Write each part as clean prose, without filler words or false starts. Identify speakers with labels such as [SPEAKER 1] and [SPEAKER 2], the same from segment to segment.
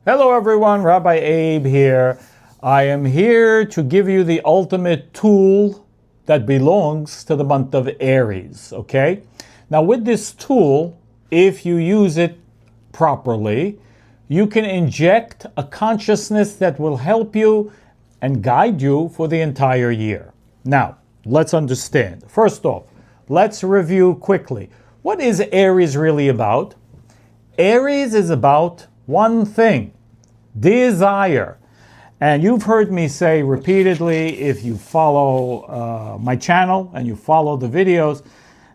[SPEAKER 1] Hello everyone, Rabbi Abe here. I am here to give you the ultimate tool that belongs to the month of Aries, okay? Now with this tool, if you use it properly, you can inject a consciousness that will help you and guide you for the entire year. Now, let's understand. First off, let's review quickly. What is Aries really about? Aries is about one thing. Desire. And you've heard me say repeatedly, if you follow my channel and you follow the videos,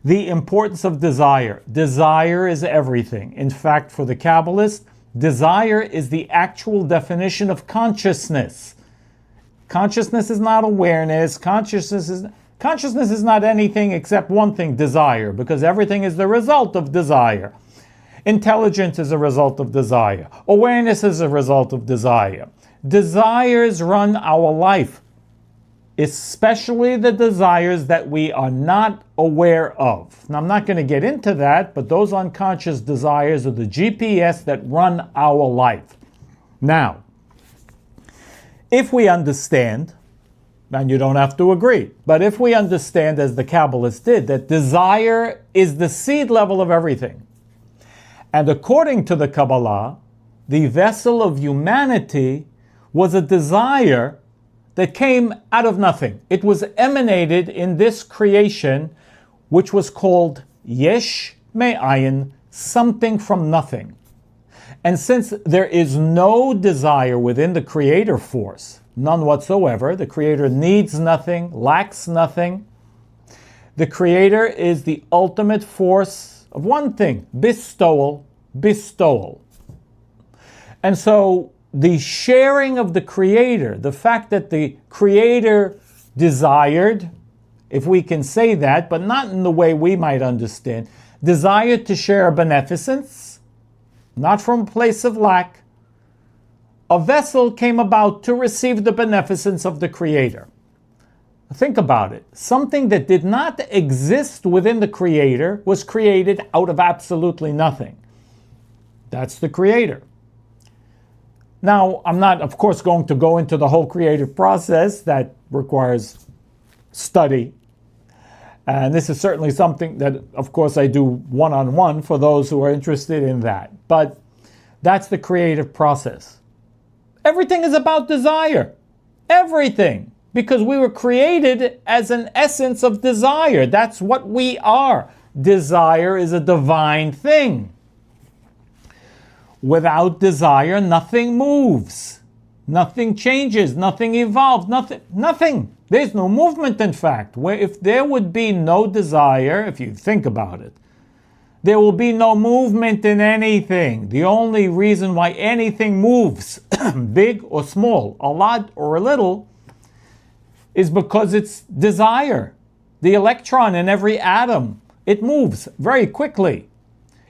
[SPEAKER 1] the importance of desire. Desire is everything. In fact, for the Kabbalist, desire is the actual definition of consciousness. Consciousness is not awareness. Consciousness is not anything except one thing, desire, because everything is the result of desire. Intelligence is a result of desire. Awareness is a result of desire. Desires run our life, especially the desires that we are not aware of. Now, I'm not going to get into that, but those unconscious desires are the GPS that run our life. Now, if we understand, and you don't have to agree, but if we understand, as the Kabbalists did, that desire is the seed level of everything, and according to the Kabbalah, the vessel of humanity was a desire that came out of nothing. It was emanated in this creation, which was called Yesh Me'ayin, something from nothing. And since there is no desire within the creator force, none whatsoever, the creator needs nothing, lacks nothing, the creator is the ultimate force of one thing, bestowal. And so the sharing of the creator, the fact that the creator desired, if we can say that, but not in the way we might understand, desired to share a beneficence, not from a place of lack, a vessel came about to receive the beneficence of the creator. Think about it. Something that did not exist within the creator was created out of absolutely nothing. That's the creator. Now, I'm not, of course, going to go into the whole creative process. That requires study. And this is certainly something that, of course, I do one-on-one for those who are interested in that. But that's the creative process. Everything is about desire. Everything. Because we were created as an essence of desire. That's what we are. Desire is a divine thing. Without desire, nothing moves. Nothing changes. Nothing evolves. Nothing. There's no movement, in fact. Where if there would be no desire, if you think about it, there will be no movement in anything. The only reason why anything moves, big or small, a lot or a little, is because it's desire. The electron in every atom, it moves very quickly.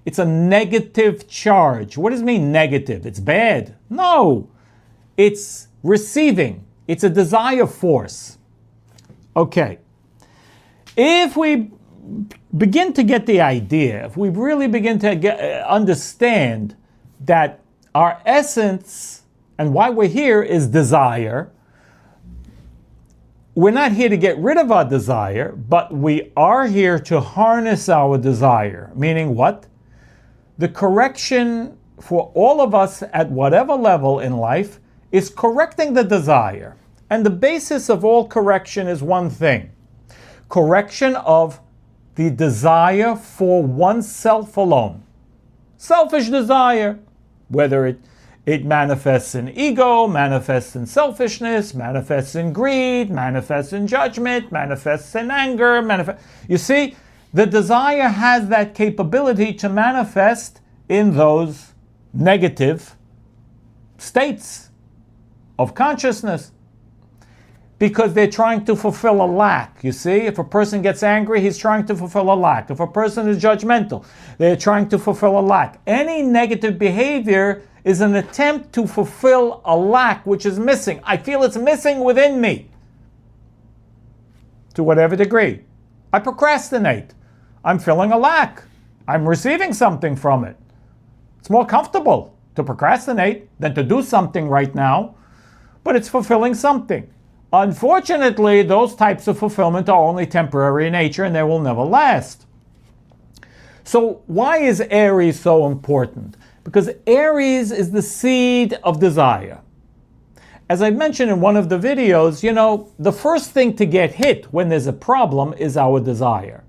[SPEAKER 1] It's a negative charge. What does it mean negative? It's bad. No. It's receiving. It's a desire force. Okay. If we begin to get the idea, if we really begin to understand that our essence and why we're here is desire, we're not here to get rid of our desire, but we are here to harness our desire. Meaning what? The correction for all of us at whatever level in life is correcting the desire. And the basis of all correction is one thing. Correction of the desire for oneself alone. Selfish desire, whether it manifests in ego, manifests in selfishness, manifests in greed, manifests in judgment, manifests in anger. You see, the desire has that capability to manifest in those negative states of consciousness because they're trying to fulfill a lack. You see, if a person gets angry, he's trying to fulfill a lack. If a person is judgmental, they're trying to fulfill a lack. Any negative behavior is an attempt to fulfill a lack which is missing. I feel it's missing within me. To whatever degree. I procrastinate. I'm filling a lack. I'm receiving something from it. It's more comfortable. to procrastinate than to do something right now, but it's fulfilling something. Unfortunately, those types of fulfillment are only temporary in nature and they will never last. So why is Aries so important? Because Aries is the seed of desire. As I mentioned in one of the videos, the first thing to get hit when there's a problem is our desire.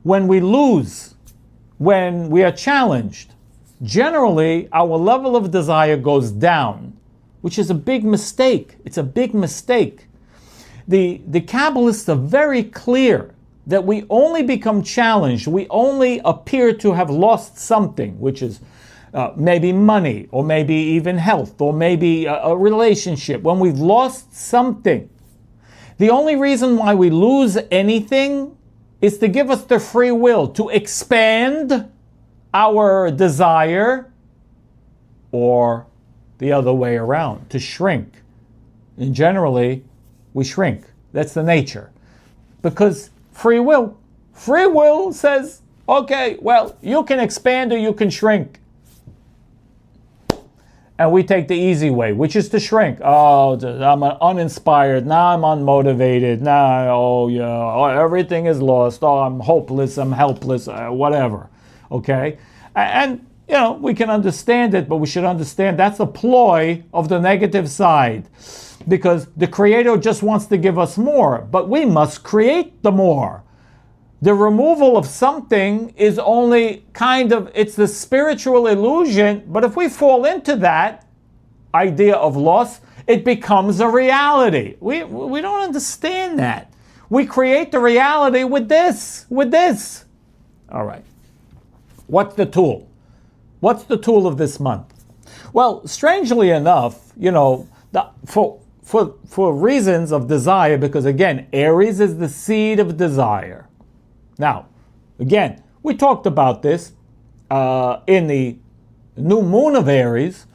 [SPEAKER 1] When we lose, when we are challenged, generally our level of desire goes down, which is a big mistake. It's a big mistake. The Kabbalists are very clear that we only become challenged, we only appear to have lost something, which is maybe money, or maybe even health, or maybe a relationship. When we've lost something, the only reason why we lose anything is to give us the free will to expand our desire, or the other way around, to shrink. And generally, we shrink. That's the nature. Because free will says, okay, well, you can expand or you can shrink. And we take the easy way, which is to shrink. Oh, I'm uninspired. Now I'm unmotivated. Now, everything is lost. Oh, I'm hopeless. I'm helpless. Whatever. Okay? And, we can understand it, but we should understand that's a ploy of the negative side. Because the Creator just wants to give us more, but we must create the more. The removal of something is only it's the spiritual illusion, but if we fall into that idea of loss, it becomes a reality. We don't understand that. We create the reality with this. All right. What's the tool? What's the tool of this month? Well, strangely enough, for reasons of desire, because again, Aries is the seed of desire. Now, again, we talked about this in the new moon of Aries,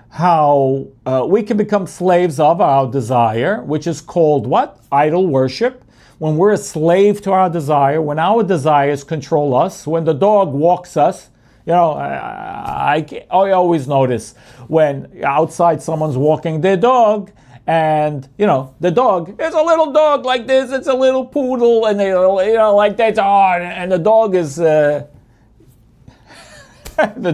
[SPEAKER 1] how we can become slaves of our desire, which is called what? Idol worship. When we're a slave to our desire, when our desires control us, when the dog walks us, I always notice when outside someone's walking their dog, and, the dog, it's a little dog like this, it's a little poodle, and they, like that, and the dog is, the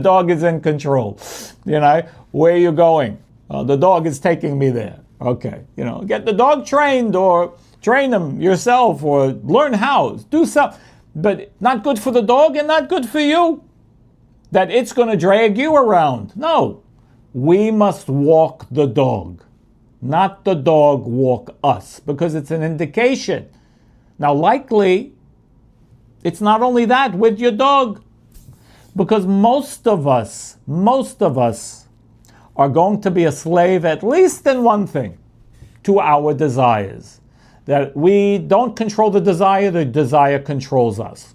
[SPEAKER 1] dog is in control. Where are you going? The dog is taking me there. Okay, get the dog trained, or train them yourself, or learn how, do something. But not good for the dog and not good for you, that it's going to drag you around. No, we must walk the dog. Not the dog walk us, because it's an indication. Now, likely, it's not only that with your dog, because most of us are going to be a slave, at least in one thing, to our desires. That we don't control the desire controls us.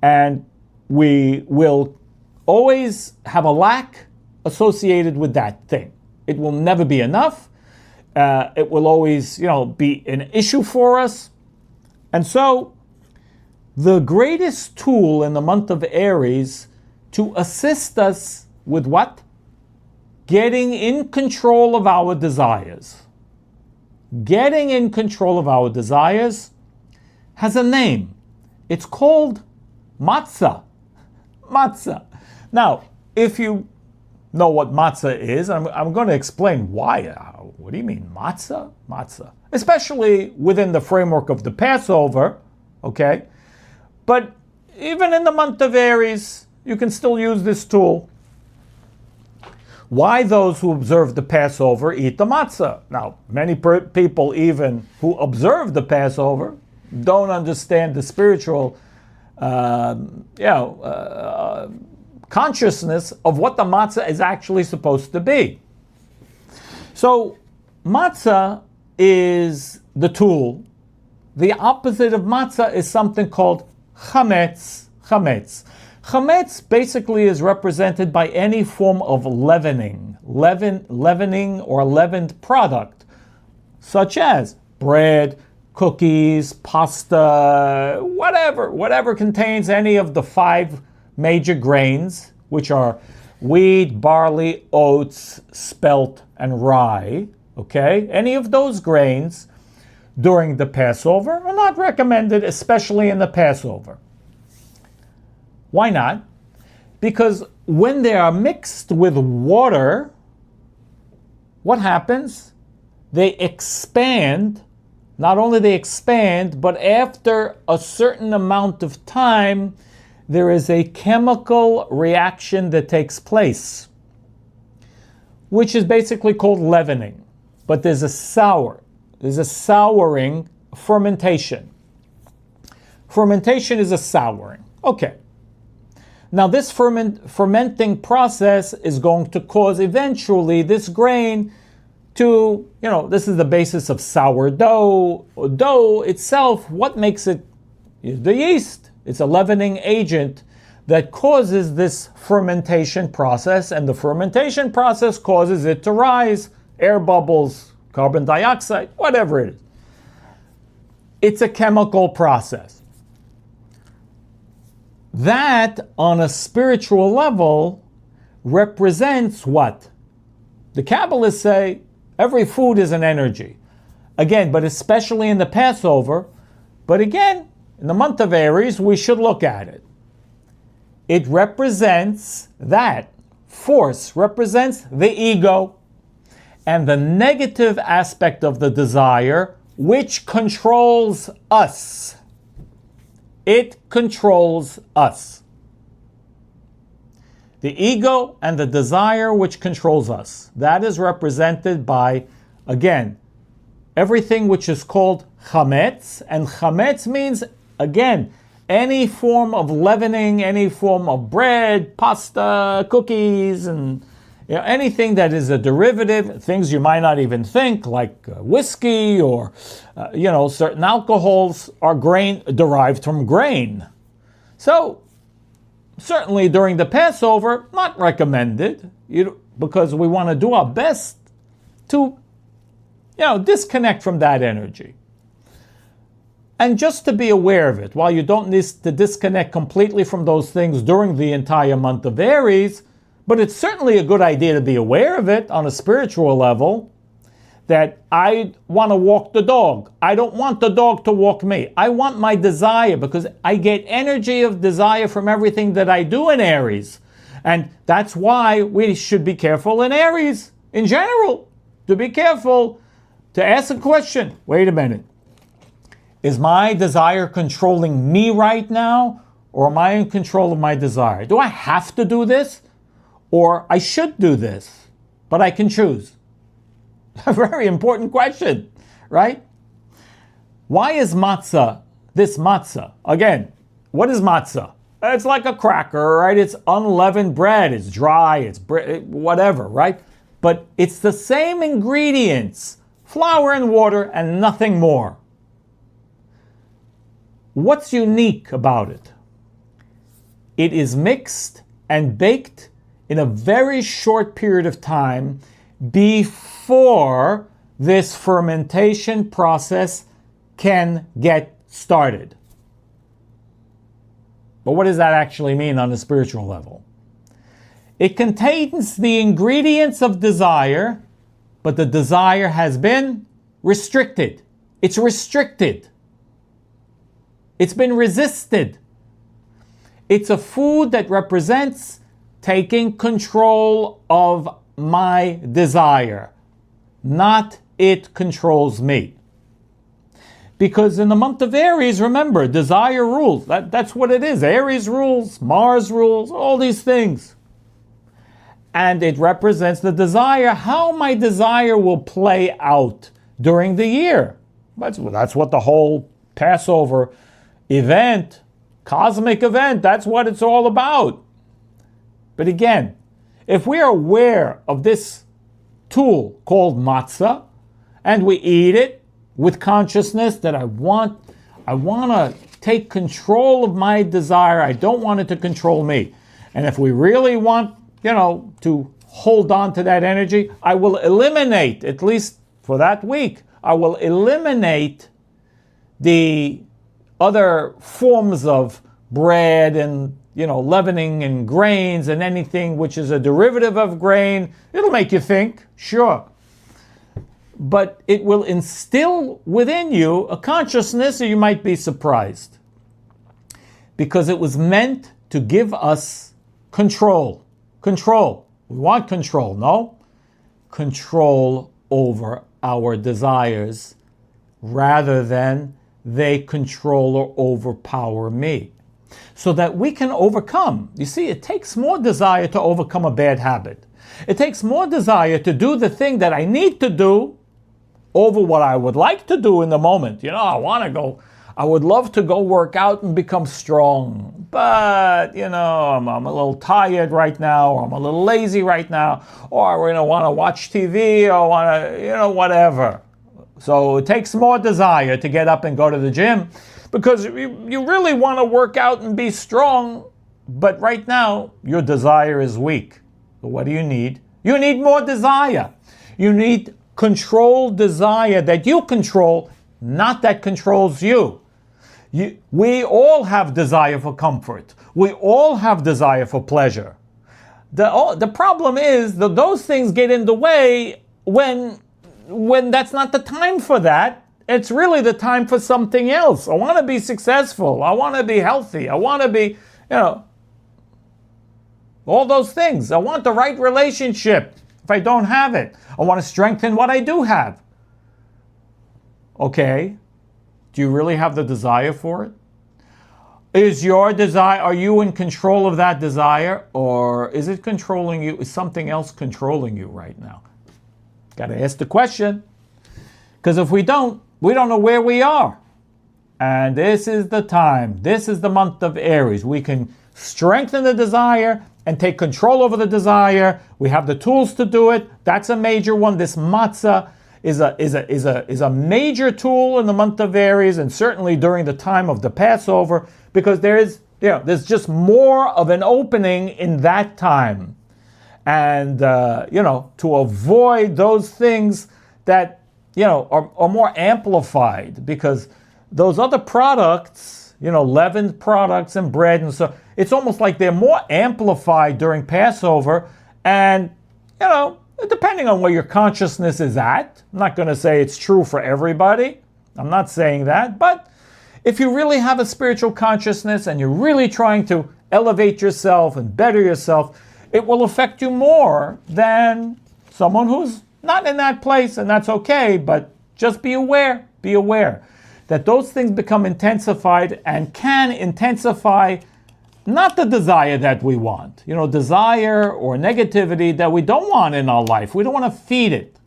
[SPEAKER 1] And we will always have a lack associated with that thing. It will never be enough. It will always, be an issue for us. And so, the greatest tool in the month of Aries to assist us with what? Getting in control of our desires. Getting in control of our desires has a name. It's called Matzah. Matzah. Now, if you know what matzah is, I'm going to explain why. What do you mean, matzah? Matzah. Especially within the framework of the Passover, okay? But even in the month of Aries, you can still use this tool. Why those who observe the Passover eat the matzah? Now, many people even who observe the Passover don't understand the spiritual consciousness of what the matzah is actually supposed to be. So, matzah is the tool. The opposite of matzah is something called chametz. Chametz basically is represented by any form of leavening or leavened product, such as bread, cookies, pasta, whatever contains any of the 5 major grains, which are wheat, barley, oats, spelt, and rye, okay? Any of those grains during the Passover are not recommended, especially in the Passover. Why not? Because when they are mixed with water, what happens? They expand. Not only they expand, but after a certain amount of time, there is a chemical reaction that takes place, which is basically called leavening. But there's a souring, fermentation. Fermentation is a souring. Okay. Now this fermenting process is going to cause eventually this grain to, this is the basis of sourdough. Dough itself, what makes it is the yeast. It's a leavening agent that causes this fermentation process, and the fermentation process causes it to rise, air bubbles, carbon dioxide, whatever it is. It's a chemical process. That, on a spiritual level, represents what? The Kabbalists say every food is an energy. Again, but especially in the Passover, but again, in the month of Aries, we should look at it. It represents that. Force represents the ego and the negative aspect of the desire, which controls us. It controls us. The ego and the desire which controls us. That is represented by, again, everything which is called chametz. And chametz means, again, any form of leavening, any form of bread, pasta, cookies, and anything that is a derivative, things you might not even think, like whiskey or, certain alcohols are derived from grain. So, certainly during the Passover, not recommended, because we want to do our best to, disconnect from that energy. And just to be aware of it, while you don't need to disconnect completely from those things during the entire month of Aries, but it's certainly a good idea to be aware of it on a spiritual level, that I want to walk the dog. I don't want the dog to walk me. I want my desire, because I get energy of desire from everything that I do in Aries. And that's why we should be careful in Aries, in general, to be careful, to ask a question. Wait a minute. Is my desire controlling me right now, or am I in control of my desire? Do I have to do this, or I should do this, but I can choose? A very important question, right? Why is matzah this matzah? Again, what is matzah? It's like a cracker, right? It's unleavened bread. It's dry. It's whatever, right? But it's the same ingredients, flour and water, and nothing more. What's unique about it? It is mixed and baked in a very short period of time before this fermentation process can get started. But what does that actually mean on a spiritual level? It contains the ingredients of desire, but the desire has been restricted. It's restricted. It's been resisted. It's a food that represents taking control of my desire, not it controls me. Because in the month of Aries, remember, desire rules. That's what it is. Aries rules, Mars rules, all these things. And it represents the desire, how my desire will play out during the year. That's what the whole Passover event, cosmic event, that's what it's all about. But again, if we are aware of this tool called matzah, and we eat it with consciousness that I want to take control of my desire, I don't want it to control me. And if we really want, to hold on to that energy, I will eliminate, at least for that week, I will eliminate the other forms of bread and, leavening in grains and anything which is a derivative of grain. It'll make you think, sure. But it will instill within you a consciousness, or you might be surprised. Because it was meant to give us control. Control. We want control, no? Control over our desires rather than they control or overpower me. So that we can overcome. You see, it takes more desire to overcome a bad habit. It takes more desire to do the thing that I need to do over what I would like to do in the moment. I would love to go work out and become strong. But, I'm a little tired right now, or I'm a little lazy right now, or I want to watch TV, or whatever. So it takes more desire to get up and go to the gym because you really want to work out and be strong. But right now, your desire is weak. So what do you need? You need more desire. You need controlled desire that you control, not that controls you. We all have desire for comfort. We all have desire for pleasure. The problem is that those things get in the way when that's not the time for that. It's really the time for something else. I want to be successful. I want to be healthy. I want to be, all those things. I want the right relationship if I don't have it. I want to strengthen what I do have. Okay. Do you really have the desire for it? Is your desire, are you in control of that desire, or is it controlling you? Is something else controlling you right now? Got to ask the question. Because if we don't know where we are. And this is the time. This is the month of Aries. We can strengthen the desire and take control over the desire. We have the tools to do it. That's a major one. This matzah is a major tool in the month of Aries, and certainly during the time of the Passover, because there's just more of an opening in that time. And, to avoid those things that, are more amplified, because those other products, leavened products and bread and so, it's almost like they're more amplified during Passover. And, depending on where your consciousness is at, I'm not going to say it's true for everybody. I'm not saying that. But if you really have a spiritual consciousness and you're really trying to elevate yourself and better yourself, it will affect you more than someone who's not in that place, and that's okay. But just be aware that those things become intensified and can intensify not the desire that we want, desire or negativity that we don't want in our life. We don't want to feed it.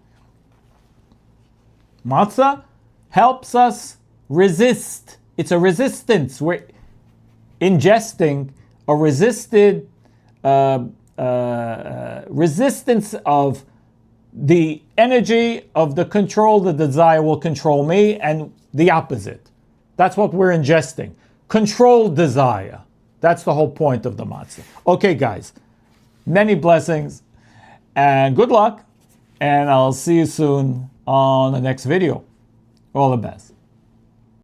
[SPEAKER 1] Matzah helps us resist. It's a resistance. We're ingesting a resistance of the energy of the control. The desire will control me, and the opposite. That's what we're ingesting. Controlled desire. That's the whole point of the matzah. Okay, guys, many blessings and good luck, and I'll see you soon on the next video. All the best.